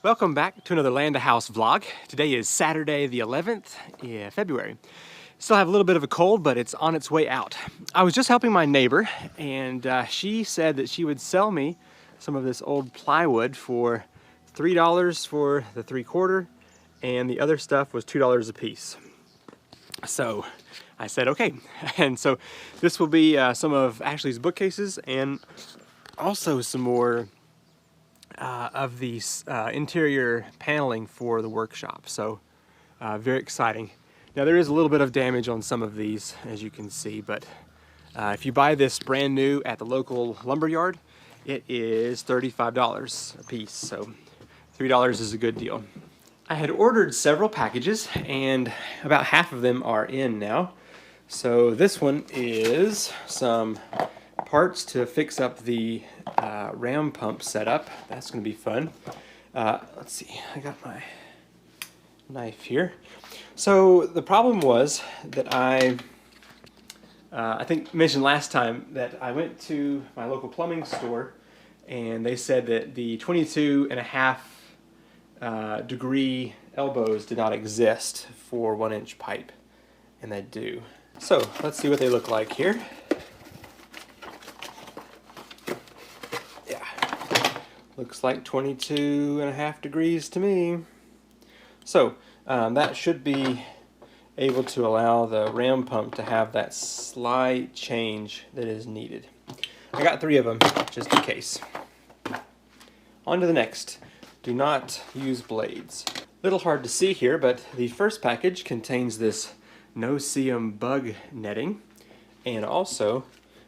Welcome back to another Land to House vlog. Today is Saturday the 11th, February. Still have a little bit of a cold, but it's on its way out. I was just helping my neighbor, and she said that she would sell me some of this old plywood for $3 for the 3/4, and the other stuff was $2 a piece. So I said okay, and so this will be some of Ashley's bookcases and also some more of the interior paneling for the workshop. So very exciting. Now there is a little bit of damage on some of these, as you can see, but if you buy this brand new at the local lumber yard, it is $35 a piece, so $3 is a good deal. I had ordered several packages and about half of them are in now. So this one is some parts to fix up the ram pump setup. That's going to be fun. Let's see, I got my knife here. So the problem was that I think mentioned last time that I went to my local plumbing store and they said that the 22.5 degree elbows did not exist for 1-inch pipe, and they do. So let's see what they look like here. Looks like 22.5 degrees to me. So that should be able to allow the ram pump to have that slight change that is needed. I got 3 of them just in case. On to the next. Do not use blades. Little hard to see here, but the first package contains this no-see-um bug netting and also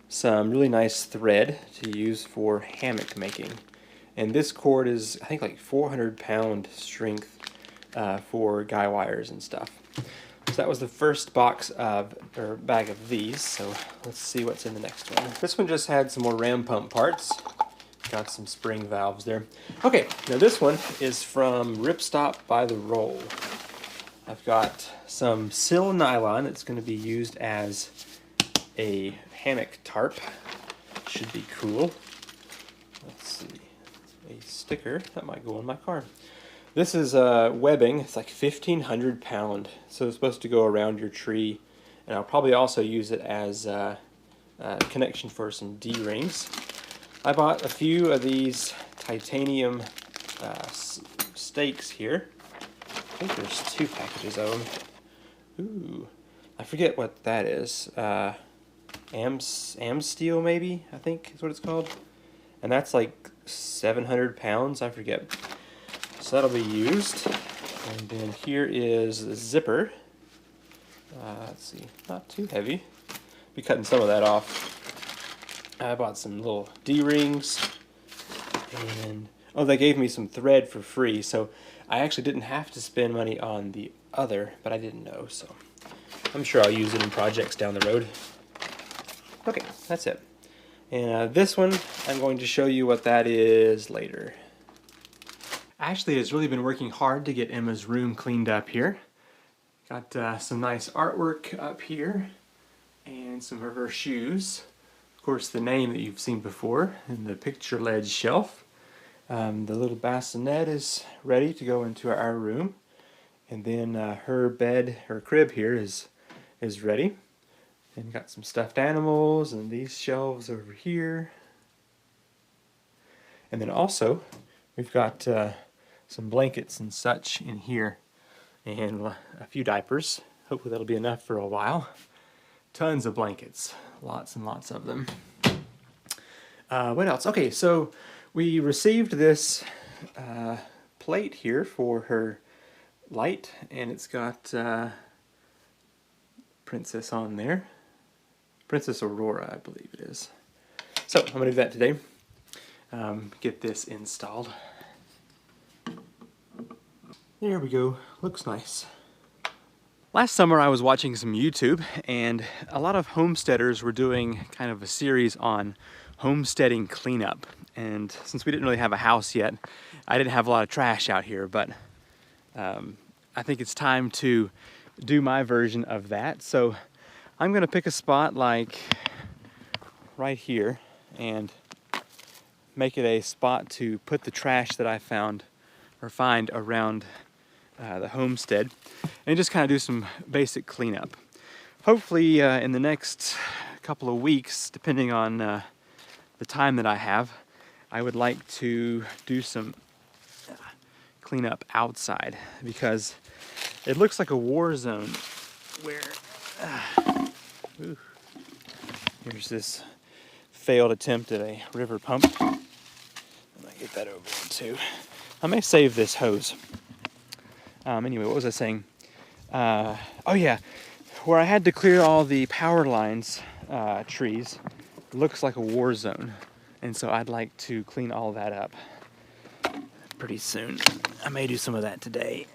some really nice thread to use for hammock making. And this cord is, I think, like 400-pound strength for guy wires and stuff. So that was the first box of, or bag of these. So let's see what's in the next one. This one just had some more ram pump parts. Got some spring valves there. Okay, now this one is from Ripstop by the Roll. I've got some sill nylon that's going to be used as a hammock tarp. Should be cool. Let's see. A sticker that might go on my car. This is webbing. It's like 1,500 pound, so it's supposed to go around your tree, and I'll probably also use it as a connection for some D-rings. I bought a few of these titanium stakes here. I think there's 2 packages of them. Ooh, I forget what that is. Amsteel maybe, I think is what it's called. And that's like 700 pounds, I forget. So that'll be used. And then here is the zipper. Let's see, not too heavy. Be cutting some of that off. I bought some little D-rings. And, oh, they gave me some thread for free. So I actually didn't have to spend money on the other, but I didn't know. So I'm sure I'll use it in projects down the road. Okay, that's it. And this one, I'm going to show you what that is later. Ashley has really been working hard to get Emma's room cleaned up here. Got some nice artwork up here and some of her shoes. Of course, the name that you've seen before in the picture ledge shelf. The little bassinet is ready to go into our room. And then her bed, her crib here is ready. And got some stuffed animals and these shelves over here. And then also, we've got some blankets and such in here. And a few diapers. Hopefully that'll be enough for a while. Tons of blankets. Lots and lots of them. What else? Okay, so we received this plate here for her light. And it's got Princess on there. Princess Aurora, I believe it is. So I'm going to do that today. Get this installed. There we go. Looks nice. Last summer I was watching some YouTube, and a lot of homesteaders were doing kind of a series on homesteading cleanup. And since we didn't really have a house yet, I didn't have a lot of trash out here, but I think it's time to do my version of that. So I'm going to pick a spot like right here and make it a spot to put the trash that I found or find around the homestead, and just kind of do some basic cleanup. Hopefully in the next couple of weeks, depending on the time that I have, I would like to do some cleanup outside, because it looks like a war zone where here's this failed attempt at a river pump. I'm gonna get that over there too. I may save this hose. Anyway, what was I saying? Oh yeah, where I had to clear all the power lines, trees, it looks like a war zone. And so I'd like to clean all that up pretty soon. I may do some of that today.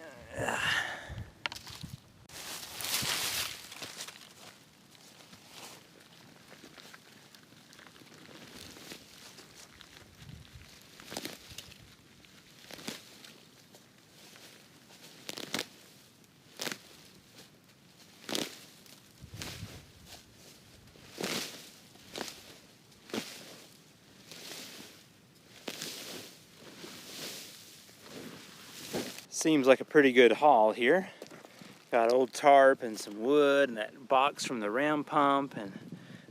Seems like a pretty good haul here. Got old tarp and some wood and that box from the ram pump and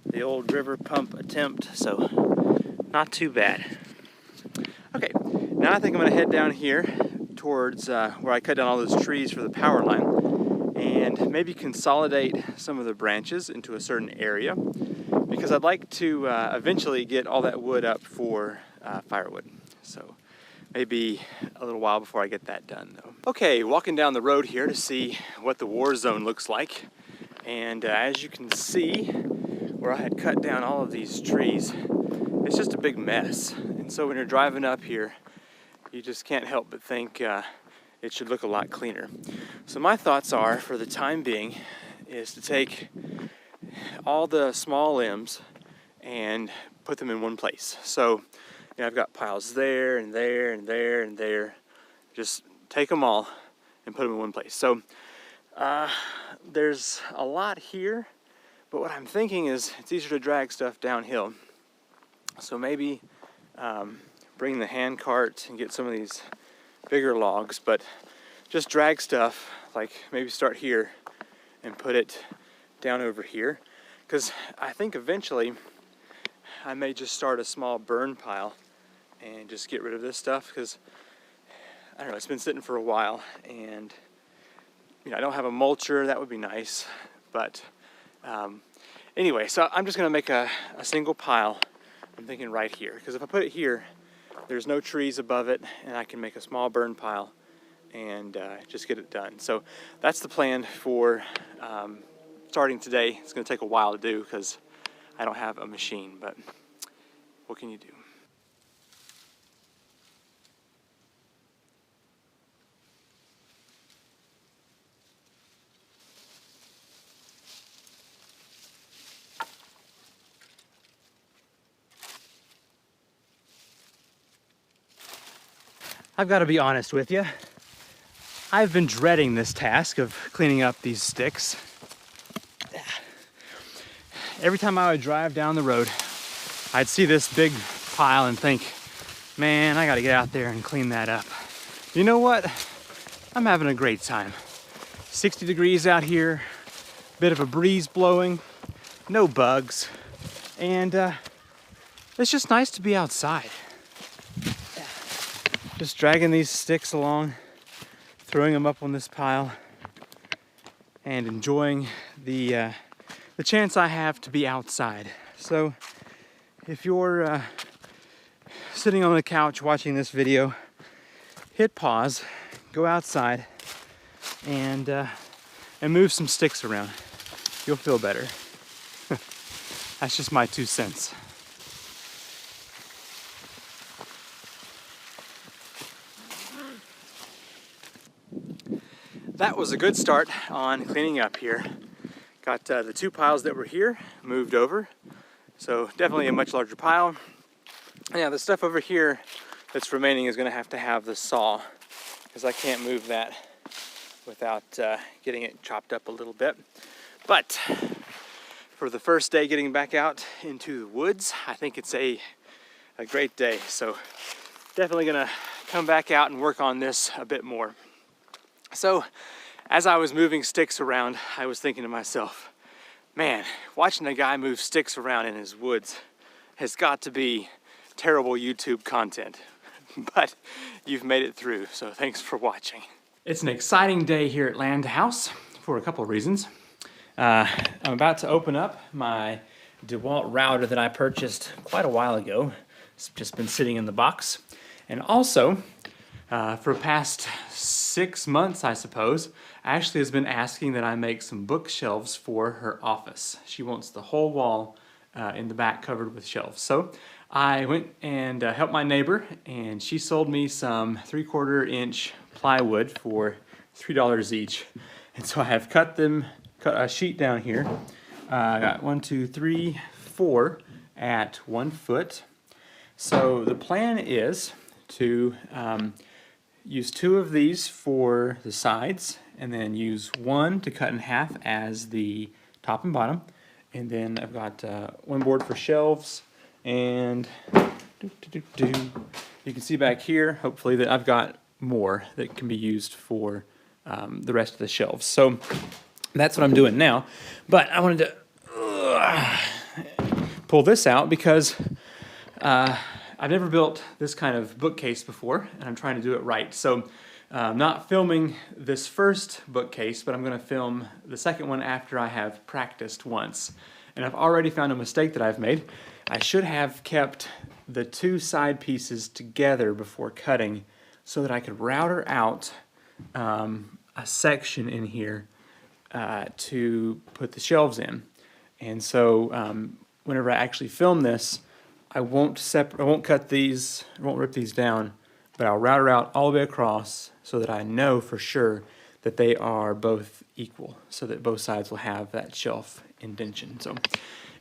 the old river pump attempt, so not too bad. Okay, now I think I'm gonna head down here towards where I cut down all those trees for the power line and maybe consolidate some of the branches into a certain area, because I'd like to eventually get all that wood up for firewood. So maybe a little while before I get that done though. Okay, walking down the road here to see what the war zone looks like. And as you can see, where I had cut down all of these trees, it's just a big mess. And so when you're driving up here, you just can't help but think it should look a lot cleaner. So my thoughts are, for the time being, is to take all the small limbs and put them in one place. So you know, I've got piles there and there and there and there. Just take them all and put them in one place. So there's a lot here, but what I'm thinking is it's easier to drag stuff downhill. So maybe bring the hand cart and get some of these bigger logs, but just drag stuff, like maybe start here and put it down over here. Because I think eventually I may just start a small burn pile and just get rid of this stuff, because I don't know, it's been sitting for a while, and you know, I don't have a mulcher. That would be nice, but anyway, so I'm just gonna make a single pile. I'm thinking right here, because if I put it here, there's no trees above it, and I can make a small burn pile and just get it done. So that's the plan for starting today. It's gonna take a while to do because I don't have a machine, but what can you do? I've got to be honest with you. I've been dreading this task of cleaning up these sticks. Every time I would drive down the road, I'd see this big pile and think, man, I got to get out there and clean that up. You know what? I'm having a great time. 60 degrees out here, bit of a breeze blowing, no bugs, and it's just nice to be outside. Just dragging these sticks along, throwing them up on this pile, and enjoying the chance I have to be outside. So if you're sitting on the couch watching this video, hit pause, go outside, and move some sticks around. You'll feel better. That's just my 2 cents. That was a good start on cleaning up here. Got the 2 piles that were here moved over, so definitely a much larger pile. Yeah, the stuff over here that's remaining is going to have the saw, because I can't move that without getting it chopped up a little bit. But for the first day getting back out into the woods, I think it's a great day. So definitely gonna come back out and work on this a bit more. So as I was moving sticks around, I was thinking to myself, man, watching a guy move sticks around in his woods has got to be terrible YouTube content. But you've made it through, so thanks for watching. It's an exciting day here at Land House for a couple of reasons. I'm about to open up my DeWalt router that I purchased quite a while ago. It's just been sitting in the box. And also, for the past 6 months, I suppose, Ashley has been asking that I make some bookshelves for her office. She wants the whole wall in the back covered with shelves. So I went and helped my neighbor, and she sold me some 3/4 inch plywood for $3 each. And so I have cut a sheet down here. I got 1, 2, 3, 4 at 1 foot. So the plan is to use 2 of these for the sides, and then use 1 to cut in half as the top and bottom. And then I've got 1 board for shelves, and you can see back here, hopefully, that I've got more that can be used for the rest of the shelves. So that's what I'm doing now. But I wanted to pull this out because I've never built this kind of bookcase before, and I'm trying to do it right. So I'm not filming this first bookcase, but I'm going to film the second one after I have practiced once. And I've already found a mistake that I've made. I should have kept the 2 side pieces together before cutting so that I could router out a section in here to put the shelves in. And so whenever I actually film this, I won't cut these, I won't rip these down, but I'll router out all the way across so that I know for sure that they are both equal, so that both sides will have that shelf indentation. So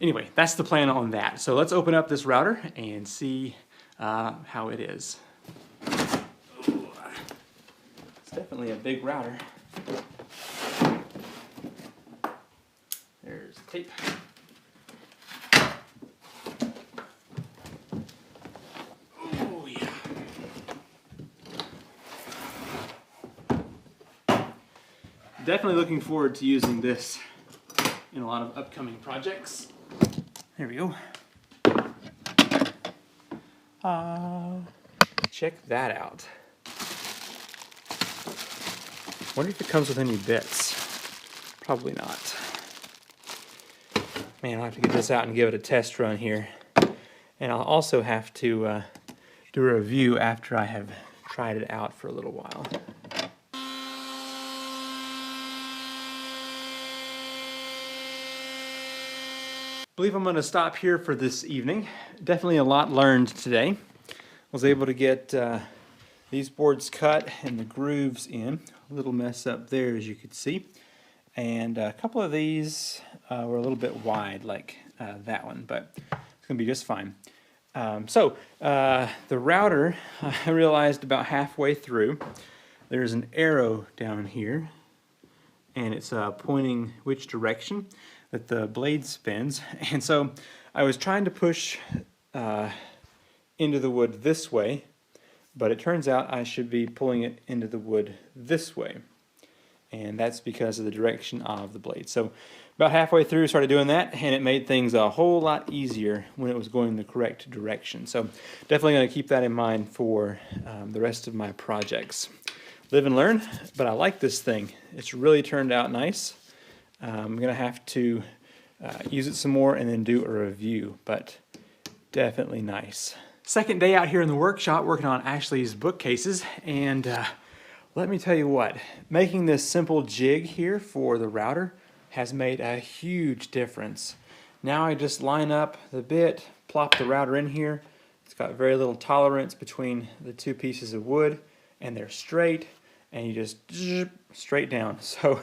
anyway, that's the plan on that. So let's open up this router and see how it is. Ooh, it's definitely a big router. There's tape. Oh yeah. Definitely looking forward to using this in a lot of upcoming projects. There we go. Check that out. Wonder if it comes with any bits. Probably not. Man, I'll have to get this out and give it a test run here. And I'll also have to do a review after I have tried it out for a little while. I believe I'm going to stop here for this evening. Definitely a lot learned today. Was able to get these boards cut and the grooves in. A little mess up there, as you could see. And a couple of these were a little bit wide, like that one, but it's going to be just fine. So the router, I realized about halfway through, there's an arrow down here, and it's pointing which direction that the blade spins. And so I was trying to push into the wood this way, but it turns out I should be pulling it into the wood this way. And that's because of the direction of the blade. So about halfway through, started doing that, and it made things a whole lot easier when it was going the correct direction. So definitely going to keep that in mind for the rest of my projects. Live and learn, but I like this thing. It's really turned out nice. I'm going to have to use it some more and then do a review, but definitely nice. Second day out here in the workshop working on Ashley's bookcases, and let me tell you what, making this simple jig here for the router has made a huge difference. Now I just line up the bit, plop the router in here. It's got very little tolerance between the 2 pieces of wood, and they're straight, and you just straight down. So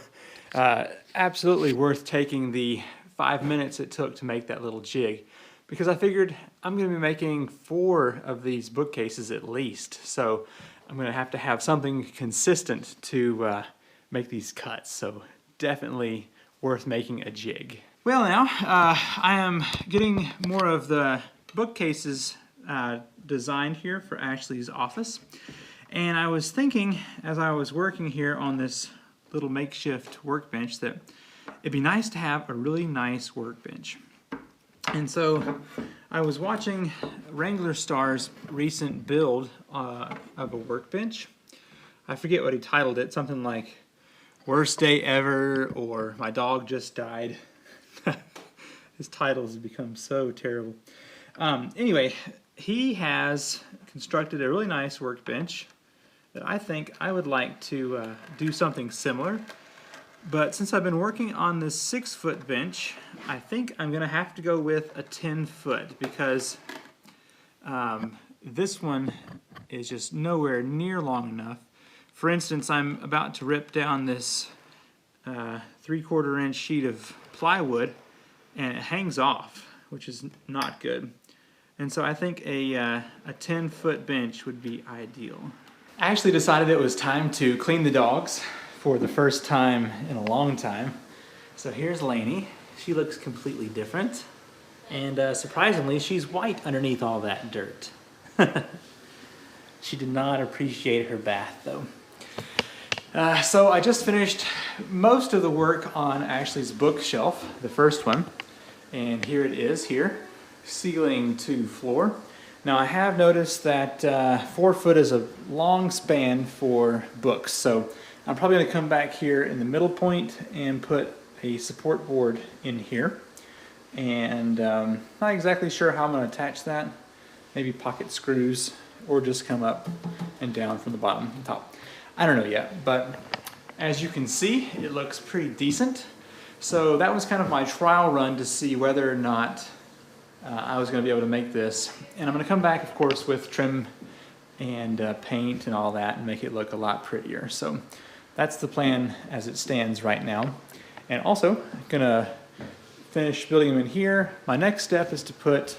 absolutely worth taking the 5 minutes it took to make that little jig, because I figured I'm going to be making 4 of these bookcases at least. So I'm going to have something consistent to make these cuts. So definitely worth making a jig. Well, now I am getting more of the bookcases designed here for Ashley's office. And I was thinking, as I was working here on this little makeshift workbench, that it'd be nice to have a really nice workbench. And so I was watching Wrangler Star's recent build of a workbench. I forget what he titled it, something like Worst Day Ever or My Dog Just Died. His titles have become so terrible. Anyway, he has constructed a really nice workbench that I think I would like to do something similar. But since I've been working on this 6-foot bench, I think I'm going to have to go with a 10-foot because this one is just nowhere near long enough. For instance, I'm about to rip down this 3/4 inch sheet of plywood and it hangs off, which is not good. And so I think a 10-foot bench would be ideal. I actually decided it was time to clean the dogs for the first time in a long time. So here's Lainey. She looks completely different. And surprisingly, she's white underneath all that dirt. She did not appreciate her bath though. So I just finished most of the work on Ashley's bookshelf, the first one. And here it is here, ceiling to floor. Now I have noticed that 4 foot is a long span for books. So I'm probably going to come back here in the middle point and put a support board in here. And not exactly sure how I'm going to attach that. Maybe pocket screws or just come up and down from the bottom and top. I don't know yet, but as you can see, it looks pretty decent. So that was kind of my trial run to see whether or not I was going to be able to make this. And I'm going to come back, of course, with trim and paint and all that and make it look a lot prettier. So that's the plan as it stands right now. And also, I'm gonna finish building them in here. My next step is to put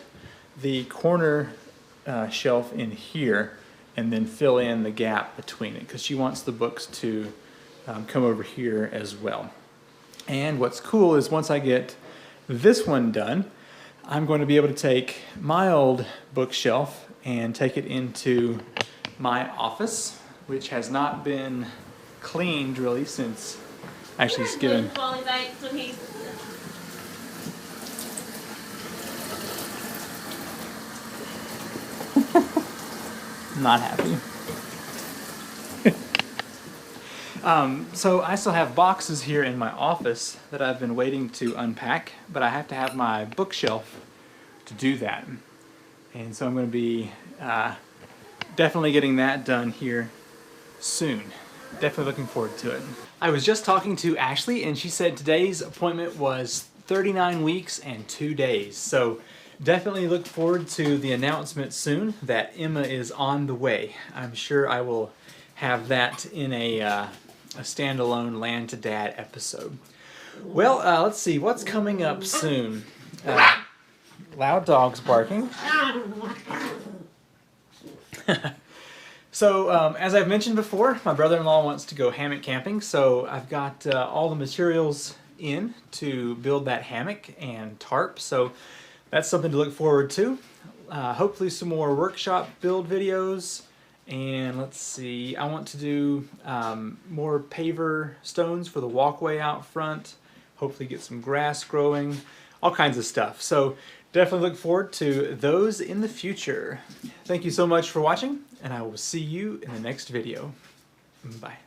the corner shelf in here and then fill in the gap between it because she wants the books to come over here as well. And what's cool is once I get this one done, I'm going to be able to take my old bookshelf and take it into my office, which has not been cleaned really since actually it's given. Not happy. So I still have boxes here in my office that I've been waiting to unpack, but I have to have my bookshelf to do that. And so I'm going to be definitely getting that done here soon. Definitely looking forward to it. I was just talking to Ashley and she said today's appointment was 39 weeks and 2 days. So definitely look forward to the announcement soon that Emma is on the way. I'm sure I will have that in a standalone Land to Dad episode. Well, let's see what's coming up soon. Loud dogs barking. So, as I've mentioned before, my brother-in-law wants to go hammock camping, so I've got all the materials in to build that hammock and tarp, so that's something to look forward to. Hopefully some more workshop build videos, and let's see, I want to do more paver stones for the walkway out front, hopefully get some grass growing, all kinds of stuff. So definitely look forward to those in the future. Thank you so much for watching, and I will see you in the next video. Bye.